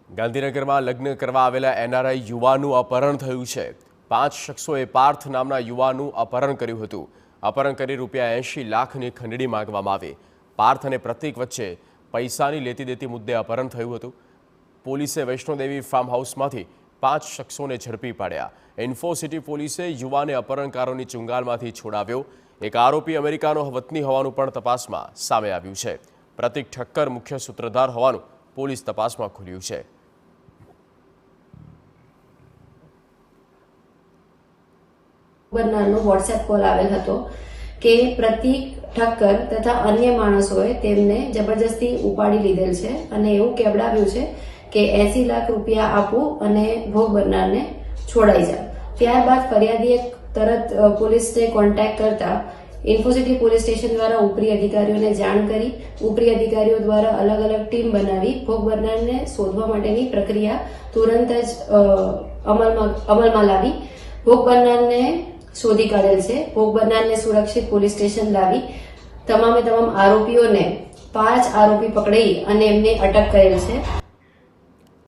ગાંધીનગરમાં લગ્ન કરવા આવેલા એનઆરઆઈ યુવાનનું અપહરણ થયું છે। 5 શખ્સોએ પાર્થ નામના યુવાનનું અપહરણ કર્યું હતું। અપહરણ કરી ₹80 લાખની ખંડણી માંગવામાં આવી। પાર્થ અને પ્રતીક વચ્ચે પૈસાની લેતી દેતી મુદ્દે અપહરણ થયું હતું। પોલીસે વૈષ્ણોદેવી ફાર્મ હાઉસમાંથી 5 શખ્સોને ઝડપી પાડ્યા। ઇન્ફોસિટી પોલીસે યુવાને અપહરણકારોની ચુંગાલમાંથી છોડાવ્યો। એક આરોપી અમેરિકાનો વતની હોવાનું પણ તપાસમાં સામે આવ્યું છે। પ્રતીક ઠક્કર મુખ્ય સૂત્રધાર હોવાનું પોલીસ તપાસમાં ખુલ્યું છે। બનારનો વોટ્સએપ કોલ આવેલ હતો કે પ્રતીક ઠક્કર તથા અન્ય માણસોએ તેમને જબરજસ્તી ઉપાડી લીધેલ છે અને એવું કહેવડાવ્યું છે કે 80 લાખ રૂપિયા આપો અને ભોગ બનનારને છોડાઈ જાવ। ત્યારબાદ ફરિયાદીએ તરત પોલીસને કોન્ટેક્ટ કરતા ઇન્ફોસિટી પોલીસ સ્ટેશન દ્વારા ઉપરી અધિકારીઓને જાણ કરી ઉપરી અધિકારીઓ દ્વારા અલગ અલગ ટીમ બનાવી ભોગ બનનારને શોધવા માટેની પ્રક્રિયા તુરંત જ અમલમાં લાવી ભોગ બનનારને શોધી કાઢેલ છે। ભોગ બનનારને સુરક્ષિત પોલીસ સ્ટેશન લાવી તમામ આરોપીઓને 5 આરોપી પકડી અને એમને અટક કરેલ છે।